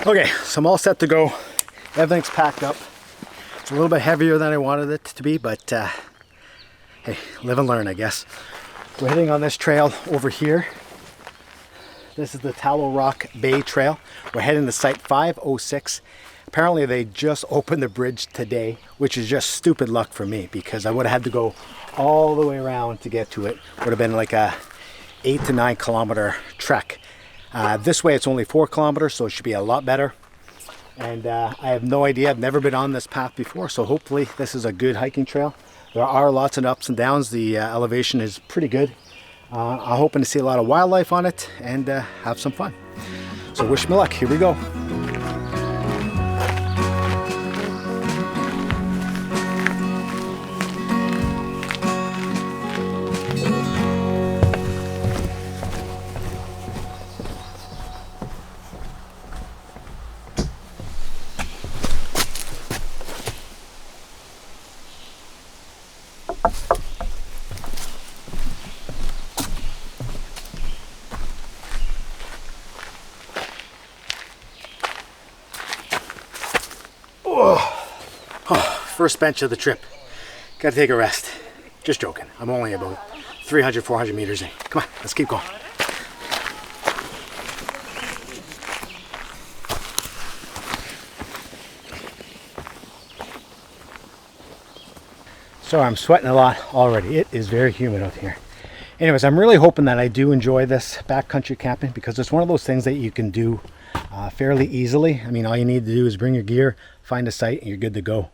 Okay, so I'm all set to go. Everything's packed up. It's a little bit heavier than I wanted it to be, but hey, live and learn, I guess. We're heading on this trail over here. This is the Tallow Rock Bay Trail. We're heading to site 506. Apparently they just opened the bridge today, which is just stupid luck for me because I would have had to go all the way around to get to it. Would have been like a 8 to 9 kilometer trek. This way it's only 4 kilometers, so it should be a lot better. And I have no idea, I've never been on this path before, so hopefully this is a good hiking trail. There are lots of ups and downs. The elevation is pretty good. I'm hoping to see a lot of wildlife on it and have some fun. So wish me luck, here we go. First bench of the trip. Gotta take a rest. Just joking. I'm only about 300, 400 meters in. Come on, let's keep going. So I'm sweating a lot already. It is very humid out here. Anyways, I'm really hoping that I do enjoy this backcountry camping because it's one of those things that you can do fairly easily. I mean, all you need to do is bring your gear, find a site, and you're good to go.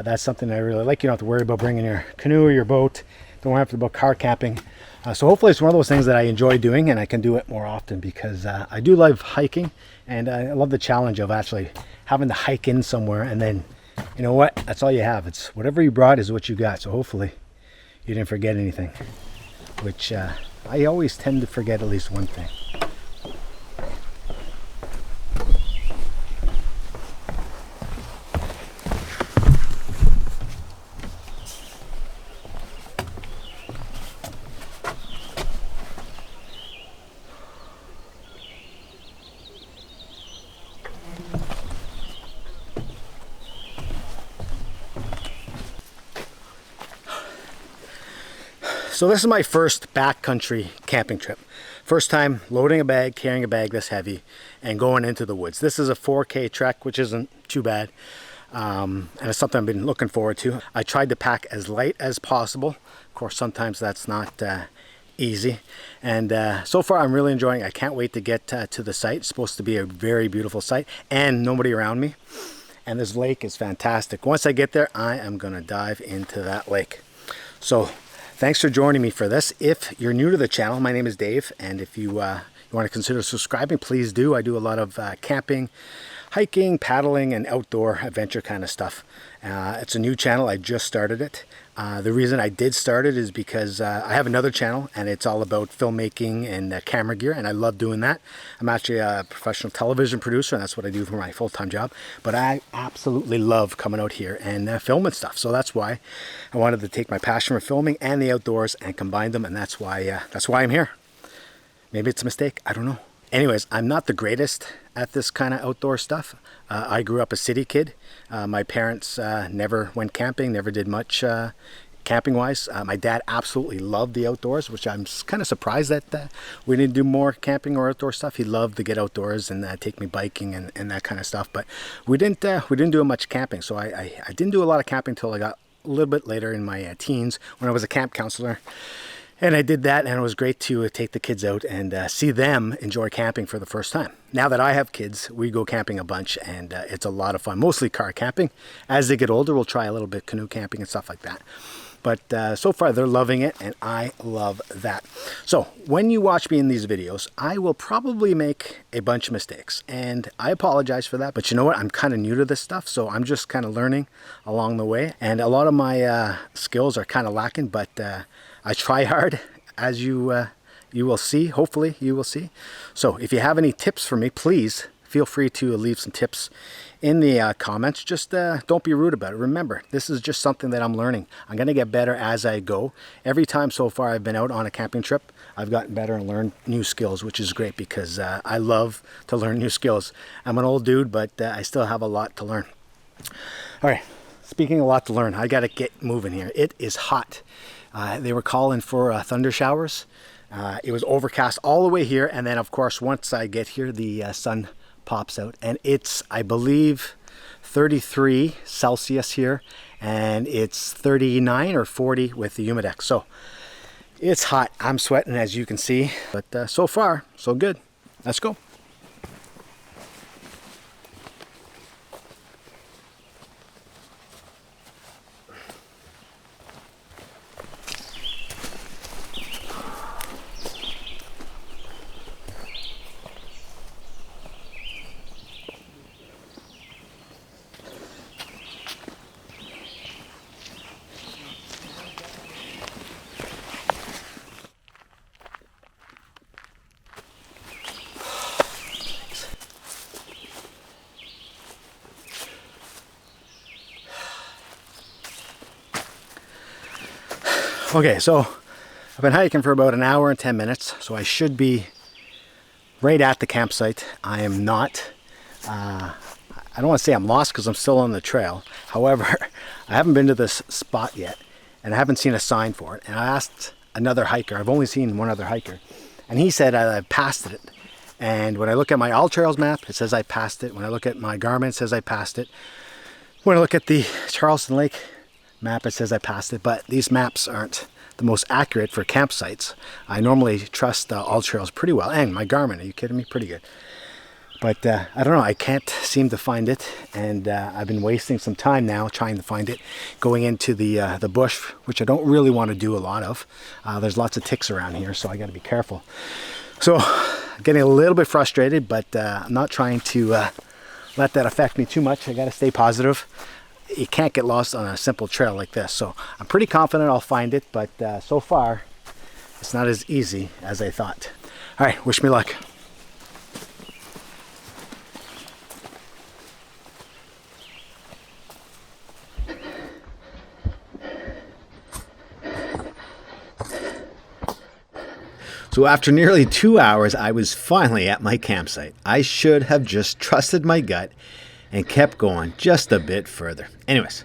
That's something I really like. You don't have to worry about bringing your canoe or your boat. Don't have to about car camping. So hopefully it's one of those things that I enjoy doing and I can do it more often because I do love hiking and I love the challenge of actually having to hike in somewhere and then, you know what, that's all you have. It's whatever you brought is what you got. So hopefully you didn't forget anything, which I always tend to forget at least one thing. So this is my first backcountry camping trip. First time loading a bag, carrying a bag this heavy, and going into the woods. This is a 4K trek, which isn't too bad. And it's something I've been looking forward to. I tried to pack as light as possible. Of course, sometimes that's not easy. And so far, I'm really enjoying it. I can't wait to get to the site. It's supposed to be a very beautiful site and nobody around me. And this lake is fantastic. Once I get there, I am gonna dive into that lake. So thanks for joining me for this. If you're new to the channel, my name is Dave, and if you want to consider subscribing, please do. I do a lot of camping, hiking, paddling, and outdoor adventure kind of stuff. It's a new channel. I just started it. The reason I did start it is because I have another channel, and it's all about filmmaking and camera gear, and I love doing that. I'm actually a professional television producer, and that's what I do for my full-time job. But I absolutely love coming out here and filming stuff. So that's why I wanted to take my passion for filming and the outdoors and combine them, and that's why I'm here. Maybe it's a mistake. I don't know. Anyways, I'm not the greatest at this kind of outdoor stuff. I grew up a city kid. My parents never went camping, never did much camping wise. My dad absolutely loved the outdoors, which I'm kind of surprised that we didn't do more camping or outdoor stuff. He loved to get outdoors and take me biking and that kind of stuff. But we didn't do much camping. So I didn't do a lot of camping until I got a little bit later in my teens when I was a camp counselor. And I did that, and it was great to take the kids out and see them enjoy camping for the first time. Now that I have kids, we go camping a bunch, and it's a lot of fun, mostly car camping. As they get older, we'll try a little bit canoe camping and stuff like that. But so far, they're loving it, and I love that. So when you watch me in these videos, I will probably make a bunch of mistakes, and I apologize for that. But you know what? I'm kind of new to this stuff, so I'm just kind of learning along the way. And a lot of my skills are kind of lacking, but I try hard, as you will see. Hopefully you will see. So if you have any tips for me, please feel free to leave some tips in the comments. Just don't be rude about it. Remember, this is just something that I'm learning. I'm going to get better as I go. Every time so far I've been out on a camping trip, I've gotten better and learned new skills, which is great because I love to learn new skills. I'm an old dude, but I still have a lot to learn. All right, speaking of a lot to learn, I got to get moving here. It is hot. They were calling for thunder showers. It was overcast all the way here, and then of course once I get here the sun pops out, and it's, I believe, 33 Celsius here, and it's 39 or 40 with the humidex. So it's hot. I'm sweating, as you can see, but so far so good. Let's go. Okay, so I've been hiking for about an hour and 10 minutes, so I should be right at the campsite. I am not. I don't want to say I'm lost because I'm still on the trail. However, I haven't been to this spot yet, and I haven't seen a sign for it. And I asked another hiker. I've only seen one other hiker, and he said I passed it. And when I look at my All Trails map, it says I passed it. When I look at my Garmin, it says I passed it. When I look at the Charleston Lake map, it says I passed it, but these maps aren't the most accurate for campsites. I normally trust All Trails pretty well, and my Garmin, are you kidding me? Pretty good. But I don't know, I can't seem to find it, and I've been wasting some time now trying to find it, going into the bush, which I don't really want to do a lot of. There's lots of ticks around here, so I got to be careful. So I'm getting a little bit frustrated, but I'm not trying to let that affect me too much. I got to stay positive. You can't get lost on a simple trail like this, so I'm pretty confident I'll find it, but so far it's not as easy as I thought. All right, wish me luck. So after nearly 2 hours, I was finally at my campsite. I should have just trusted my gut and kept going just a bit further. Anyways,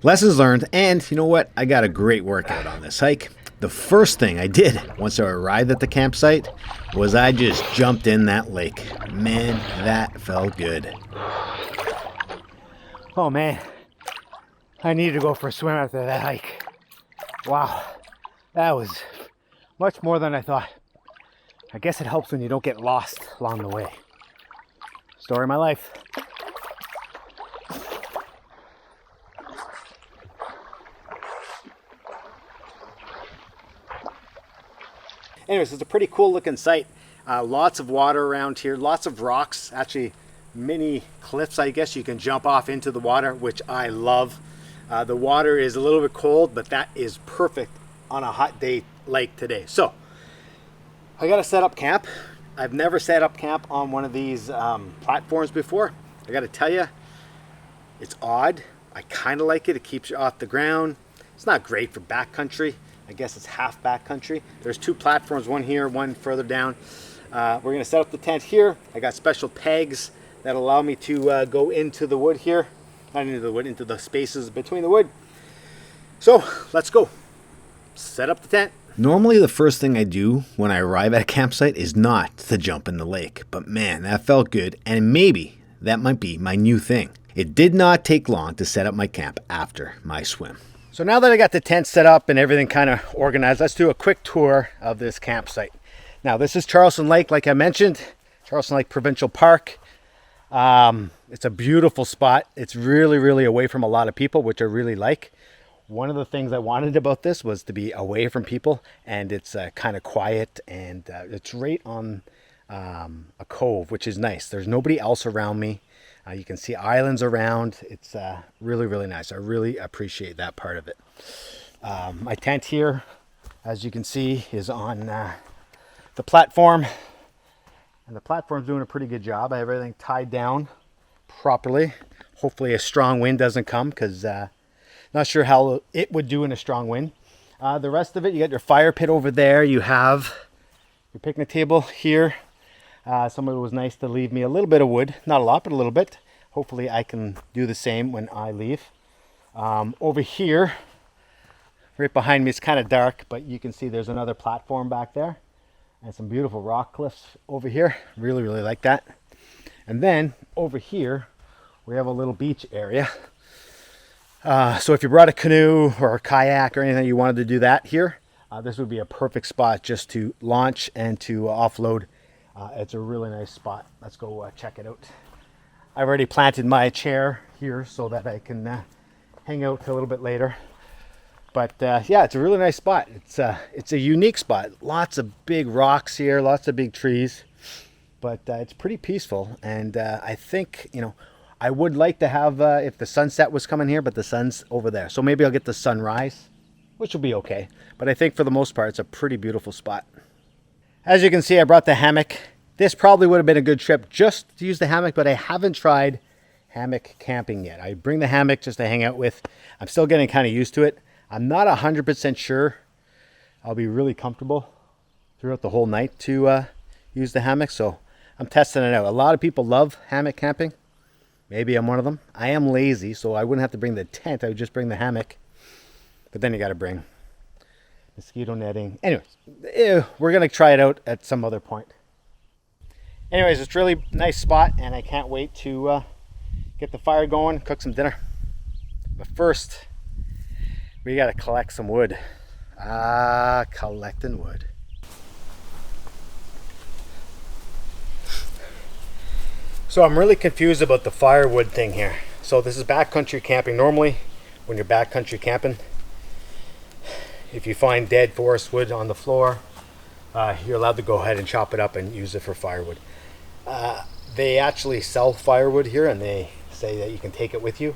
lessons learned, and you know what? I got a great workout on this hike. The first thing I did once I arrived at the campsite was I just jumped in that lake. Man, that felt good. Oh man, I need to go for a swim after that hike. Wow, that was much more than I thought. I guess it helps when you don't get lost along the way. Story of my life. Anyways, it's a pretty cool looking site. Lots of water around here, lots of rocks, actually mini cliffs, I guess you can jump off into the water, which I love. The water is a little bit cold, but that is perfect on a hot day like today. So I got to set up camp. I've never set up camp on one of these platforms before. I got to tell you, it's odd. I kind of like it. It keeps you off the ground. It's not great for backcountry. I guess it's half backcountry. There's two platforms, one here, one further down. We're gonna set up the tent here. I got special pegs that allow me to go into the wood here. Not into the wood, into the spaces between the wood. So let's go. Set up the tent. Normally the first thing I do when I arrive at a campsite is not to jump in the lake. But man, that felt good, and maybe that might be my new thing. It did not take long to set up my camp after my swim. So now that I got the tent set up and everything kind of organized, let's do a quick tour of this campsite. Now this is Charleston Lake, like I mentioned, Charleston Lake Provincial Park. It's a beautiful spot. It's really, really away from a lot of people, which I really like. One of the things I wanted about this was to be away from people, and it's kind of quiet, and it's right on a cove, which is nice. There's nobody else around me. You can see islands around. It's really, really nice. I really appreciate that part of it. My tent here, as you can see, is on the platform. And the platform's doing a pretty good job. I have everything tied down properly. Hopefully a strong wind doesn't come, because not sure how it would do in a strong wind. The rest of it, you got your fire pit over there. You have your picnic table here. Somebody was nice to leave me a little bit of wood. Not a lot, but a little bit. Hopefully I can do the same when I leave. Over here, right behind me, it's kind of dark, but you can see there's another platform back there. And some beautiful rock cliffs over here. Really, really like that. And then over here, we have a little beach area. So if you brought a canoe or a kayak or anything, you wanted to do that here, this would be a perfect spot just to launch and to offload. It's a really nice spot. Let's go check it out. I've already planted my chair here so that I can hang out a little bit later. But yeah, it's a really nice spot. It's a unique spot. Lots of big rocks here, lots of big trees, but it's pretty peaceful. And I think, you know, I would like to have, if the sunset was coming here, but the sun's over there. So maybe I'll get the sunrise, which will be okay. But I think for the most part, it's a pretty beautiful spot. As you can see, I brought the hammock. This probably would have been a good trip just to use the hammock, but I haven't tried hammock camping yet. I bring the hammock just to hang out with. I'm still getting kind of used to it. I'm not 100% sure I'll be really comfortable throughout the whole night to use the hammock, so I'm testing it out. A lot of people love hammock camping. Maybe I'm one of them. I am lazy, so I wouldn't have to bring the tent. I would just bring the hammock. But then you got to bring mosquito netting. Anyways, we're going to try it out at some other point. Anyways, it's a really nice spot, and I can't wait to get the fire going, cook some dinner. But first, we got to collect some wood. Collecting wood. So I'm really confused about the firewood thing here. So this is backcountry camping. Normally, when you're backcountry camping, if you find dead forest wood on the floor, you're allowed to go ahead and chop it up and use it for firewood. They actually sell firewood here, and they say that you can take it with you.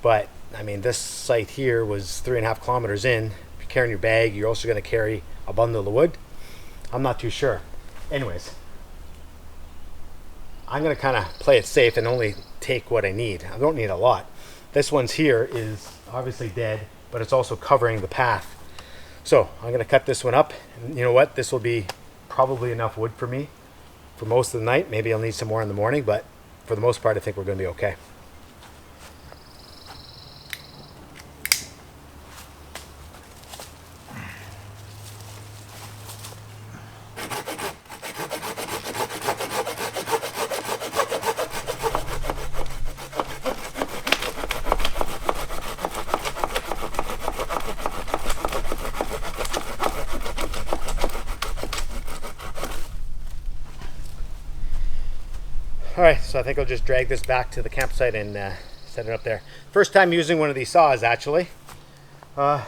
But I mean, this site here was 3.5 kilometers in. If you're carrying your bag, you're also going to carry a bundle of wood. I'm not too sure. Anyways, I'm going to kind of play it safe and only take what I need. I don't need a lot. This one's here is obviously dead, but it's also covering the path. So I'm going to cut this one up. And you know what? This will be probably enough wood for me for most of the night. Maybe I'll need some more in the morning, but for the most part, I think we're going to be okay. All right, so I think I'll just drag this back to the campsite and set it up there. First time using one of these saws, actually.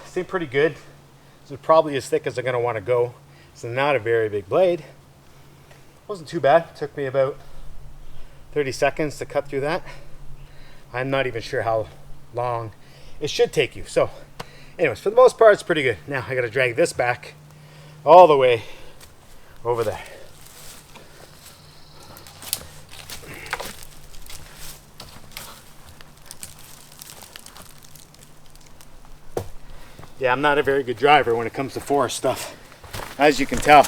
Seemed pretty good. This is probably as thick as I'm going to want to go. It's not a very big blade. Wasn't too bad. Took me about 30 seconds to cut through that. I'm not even sure how long it should take you. So anyways, for the most part, it's pretty good. Now I got to drag this back all the way over there. Yeah, I'm not a very good driver when it comes to forest stuff, as you can tell.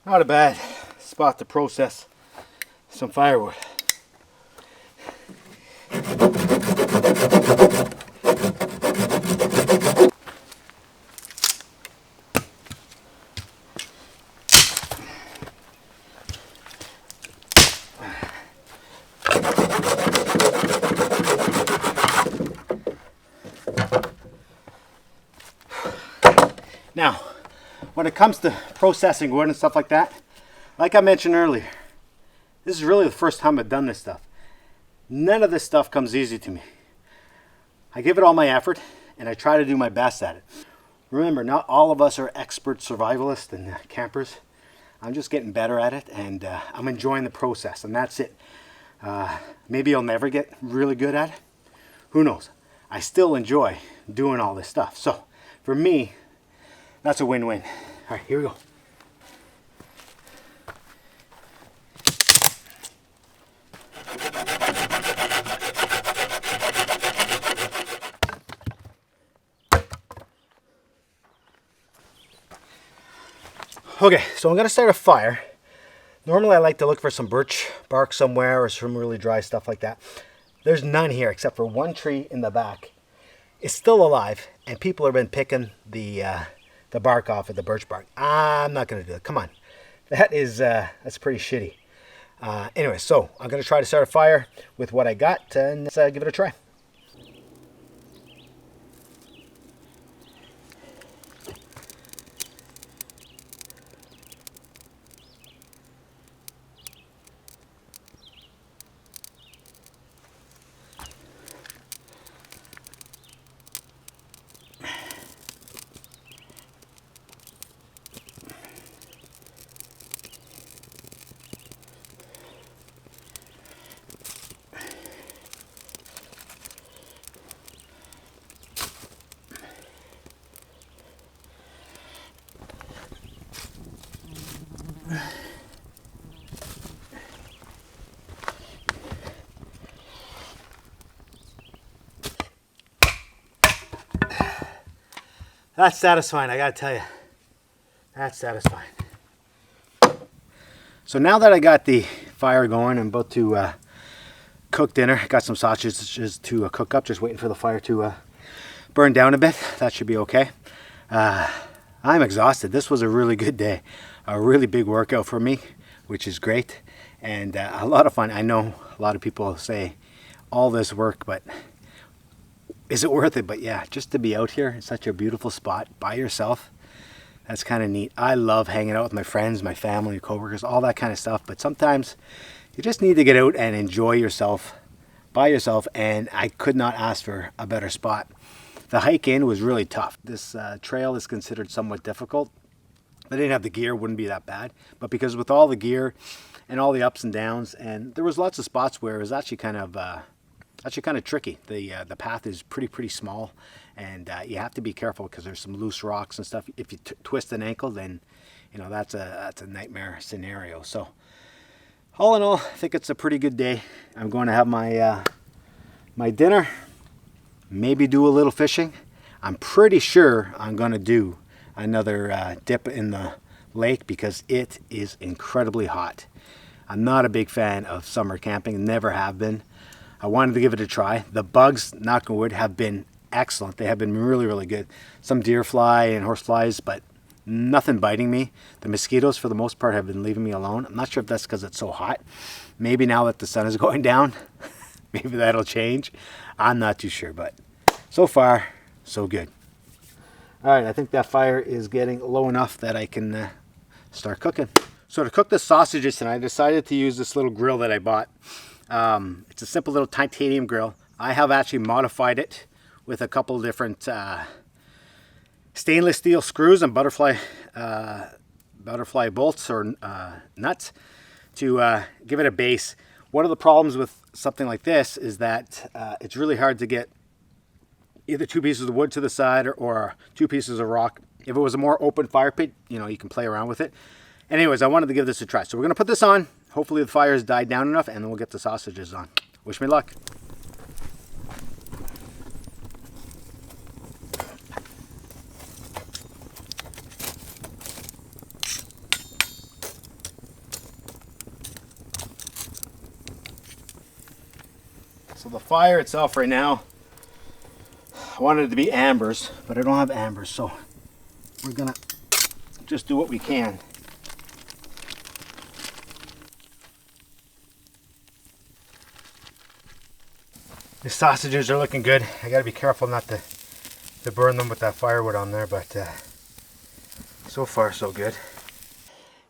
Not a bad spot to process some firewood. Now, when it comes to processing wood and stuff like that, like I mentioned earlier, this is really the first time I've done this stuff. None of this stuff comes easy to me. I give it all my effort, and I try to do my best at it. Remember, not all of us are expert survivalists and campers. I'm just getting better at it, and I'm enjoying the process, and that's it. Maybe I'll never get really good at it. Who knows? I still enjoy doing all this stuff. So for me, that's a win-win. All right, here we go. Okay, so I'm gonna start a fire. Normally I like to look for some birch bark somewhere or some really dry stuff like that. There's none here except for one tree in the back. It's still alive, and people have been picking the bark off of the birch bark. I'm not gonna do it. Come on, that's pretty shitty. Anyway, so I'm gonna try to start a fire with what I got, and let's give it a try. That's satisfying, I gotta tell you. That's satisfying. So now that I got the fire going, I'm about to cook dinner. Got some sausages to cook up, just waiting for the fire to burn down a bit. That should be okay. I'm exhausted. This was a really good day. A really big workout for me, which is great. And a lot of fun. I know a lot of people say all this work, but is it worth it? But yeah, just to be out here in such a beautiful spot by yourself, that's kind of neat. I love hanging out with my friends, my family, coworkers, all that kind of stuff. But sometimes you just need to get out and enjoy yourself by yourself. And I could not ask for a better spot. The hike in was really tough. This trail is considered somewhat difficult. If I didn't have the gear, it wouldn't be that bad. But because with all the gear and all the ups and downs, and there was lots of spots where it was actually kind of tricky. The path is pretty small, and you have to be careful because there's some loose rocks and stuff. If you twist an ankle, then you know that's a nightmare scenario. So all in all, I think it's a pretty good day. I'm going to have my my dinner, maybe do a little fishing. I'm pretty sure I'm going to do another dip in the lake because it is incredibly hot. I'm not a big fan of summer camping, never have been. I wanted to give it a try. The bugs, knock on wood, have been excellent. They have been really good. Some deer fly and horse flies, but nothing biting me. The mosquitoes, for the most part, have been leaving me alone. I'm not sure if that's because it's so hot. Maybe now that the sun is going down, maybe that'll change. I'm not too sure, but so far, so good. All right, I think that fire is getting low enough that I can start cooking. So to cook the sausages tonight, I decided to use this little grill that I bought. It's a simple little titanium grill. I have actually modified it with a couple of different stainless steel screws and butterfly bolts or nuts to give it a base. One of the problems with something like this is that it's really hard to get either two pieces of wood to the side or two pieces of rock. If it was a more open fire pit, you know, you can play around with it. Anyways, I wanted to give this a try. So we're going to put this on. Hopefully the fire has died down enough, and then we'll get the sausages on. Wish me luck. So the fire itself right now, I wanted it to be ambers, but I don't have ambers, so we're gonna just do what we can. The sausages are looking good. I gotta be careful not to burn them with that firewood on there, but so far so good.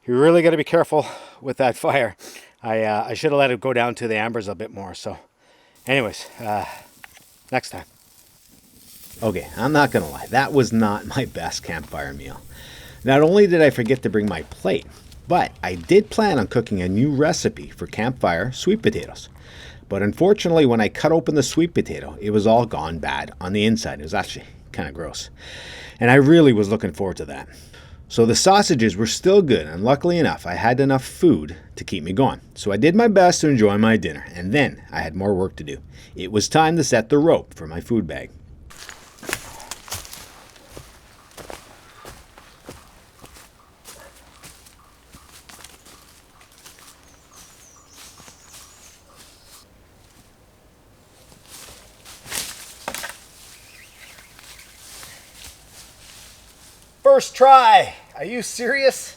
You really gotta be careful with that fire. I should have let it go down to the ambers a bit more. So anyways, next time. Okay, I'm not gonna lie, that was not my best campfire meal. Not only did I forget to bring my plate, But I did plan on cooking a new recipe for campfire sweet potatoes. But unfortunately, when I cut open the sweet potato, it was all gone bad on the inside. It was actually kind of gross. And I really was looking forward to that. So the sausages were still good, and luckily enough, I had enough food to keep me going. So I did my best to enjoy my dinner, and then I had more work to do. It was time to set the rope for my food bag. First try. Are you serious?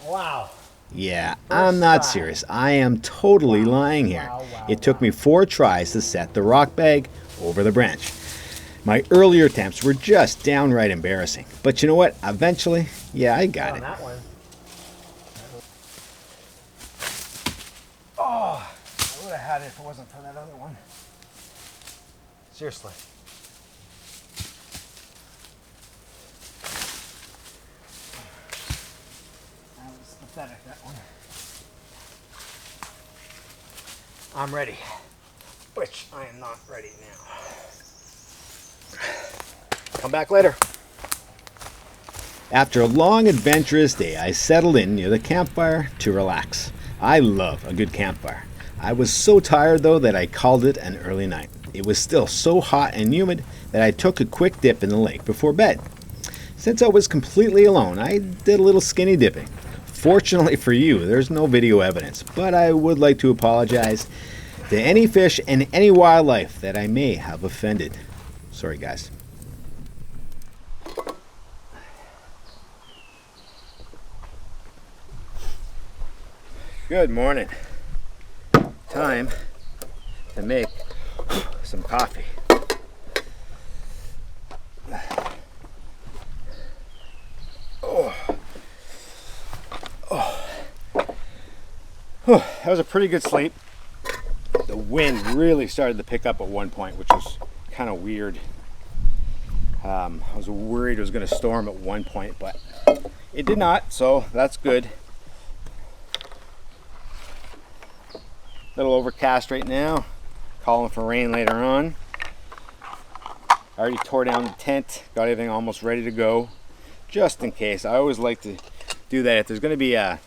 Wow. Yeah, I'm not serious. I am totally lying here. It took me 4 tries to set the rock bag over the branch. My earlier attempts were just downright embarrassing. But you know what? Eventually, yeah, I got it. That one. Oh, I would have had it if it wasn't for that other one. Seriously. That was pathetic, that one. I'm ready. Which I am not ready now. Come back later. After a long, adventurous day, I settled in near the campfire to relax. I love a good campfire. I was so tired, though, that I called it an early night. It was still so hot and humid that I took a quick dip in the lake before bed. Since I was completely alone, I did a little skinny dipping. Fortunately for you, there's no video evidence, but I would like to apologize to any fish and any wildlife that I may have offended. Sorry, guys. Good morning. Time to make some coffee. That was a pretty good sleep. The wind really started to pick up at one point, which was kind of weird. I was worried it was going to storm at one point, but it did not, so that's good. Little overcast right now, calling for rain later on. I already tore down the tent, got everything almost ready to go, just in case. I always like to do that if there's going to be a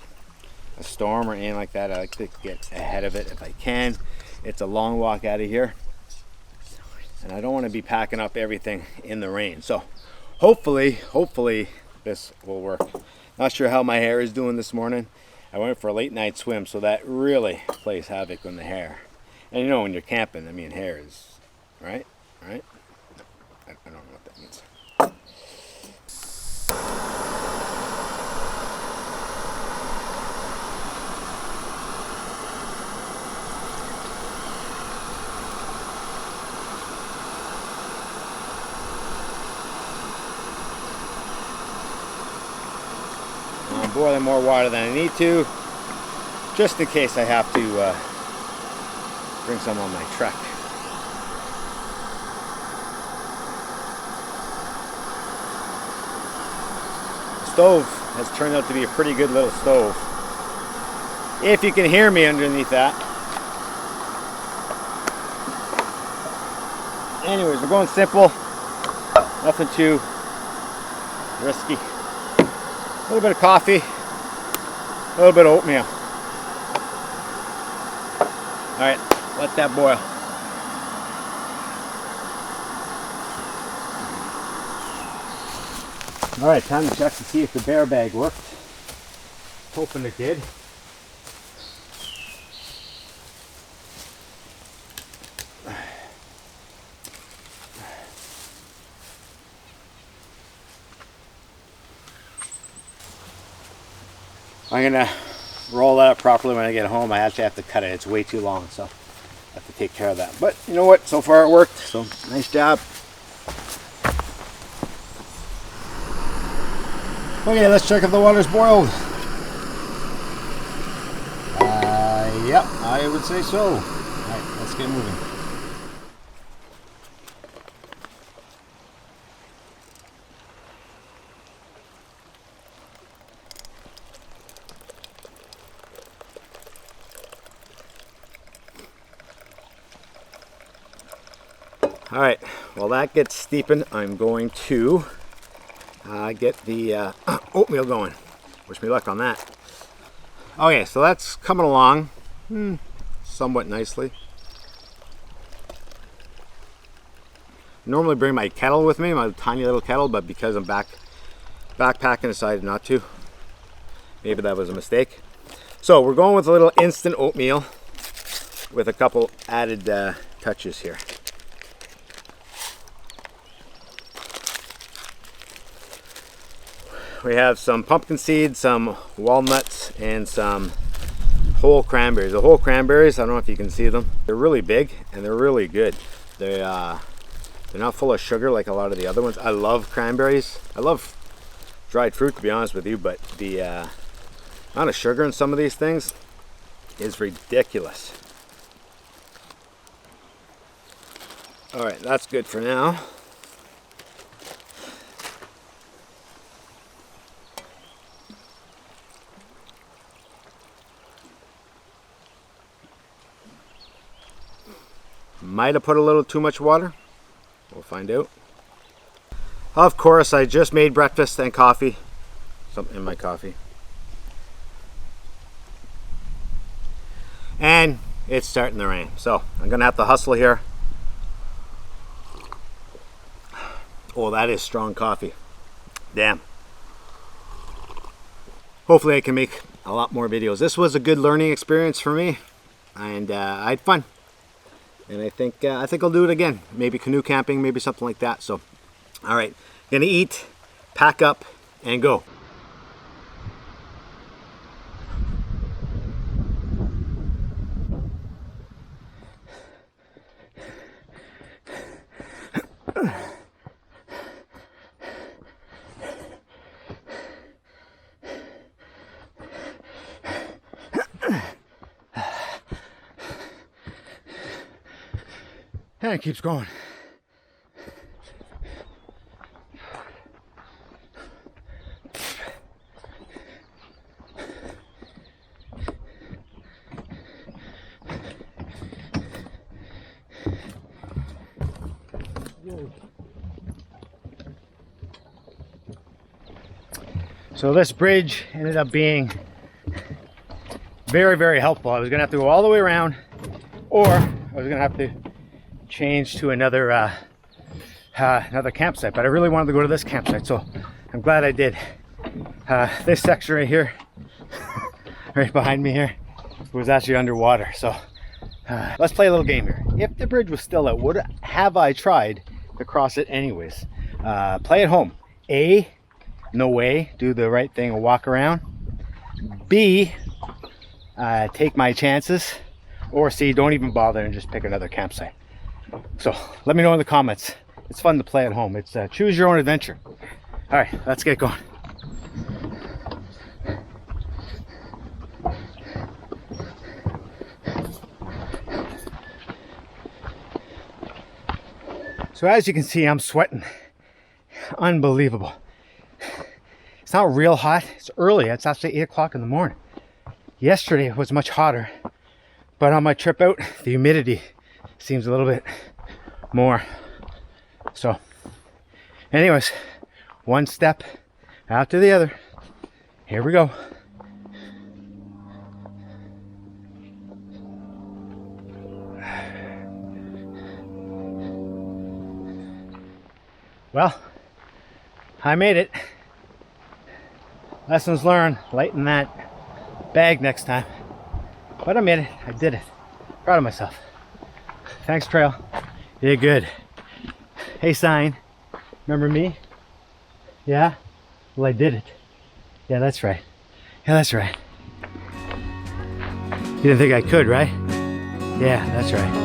storm or anything like that. I like to get ahead of it if I can. It's a long walk out of here, and I don't want to be packing up everything in the rain. So hopefully this will work. Not sure how my hair is doing this morning. I went for a late night swim, so that really plays havoc on the hair. And you know, when you're camping, I mean, hair is right. I don't know what that means. I'm boiling more water than I need to, just in case I have to bring some on my truck. The stove has turned out to be a pretty good little stove. If you can hear me underneath that. Anyways, we're going simple. Nothing too risky. A little bit of coffee, a little bit of oatmeal. All right, let that boil. All right, time to check to see if the bear bag worked. Hoping it did. I'm gonna roll that up properly when I get home. I actually have to cut it. It's way too long, so I have to take care of that. But you know what? So far it worked. So nice job. Okay, let's check if the water's boiled. Yep, I would say so. All right, let's get moving. All right, while that gets steeping, I'm going to get the oatmeal going. Wish me luck on that. Okay, so that's coming along somewhat nicely. Normally bring my kettle with me, my tiny little kettle, but because I'm backpacking, decided not to. Maybe that was a mistake. So we're going with a little instant oatmeal with a couple added touches here. We have some pumpkin seeds, some walnuts, and some whole cranberries. The whole cranberries, I don't know if you can see them. They're really big and they're really good. They're not full of sugar like a lot of the other ones. I love cranberries. I love dried fruit, to be honest with you, but the amount of sugar in some of these things is ridiculous. All right, that's good for now. Might have put a little too much water. We'll find out. Of course, I just made breakfast and coffee. Something in my coffee. And it's starting to rain. So I'm gonna have to hustle here. Oh, that is strong coffee. Damn. Hopefully I can make a lot more videos. This was a good learning experience for me, and I had fun. And I think I'll do it again. Maybe canoe camping, maybe something like that. So, all right, gonna eat, pack up, and go. And it keeps going. So this bridge ended up being very, very helpful. I was gonna have to go all the way around, or I was gonna have to change to another campsite, but I really wanted to go to this campsite, so I'm glad I did. This section right here, right behind me here, was actually underwater. So let's play a little game here. If the bridge was still out, would have I tried to cross it anyways? Play at home. A, no way, do the right thing and walk around. B, take my chances. Or C, don't even bother and just pick another campsite. So let me know in the comments. It's fun to play at home. It's choose your own adventure. All right, let's get going. So as you can see, I'm sweating. Unbelievable. It's not real hot. It's early. It's actually 8 o'clock in the morning. Yesterday it was much hotter, but on my trip out, the humidity seems a little bit more. So anyways, one step after the other. Here we go. Well, I made it. Lessons learned, lighten that bag next time. But I made it, I did it. Proud of myself. Thanks, trail. You did good. Hey, sign. Remember me? Yeah? Well, I did it. Yeah, that's right. Yeah, that's right. You didn't think I could, right? Yeah, that's right.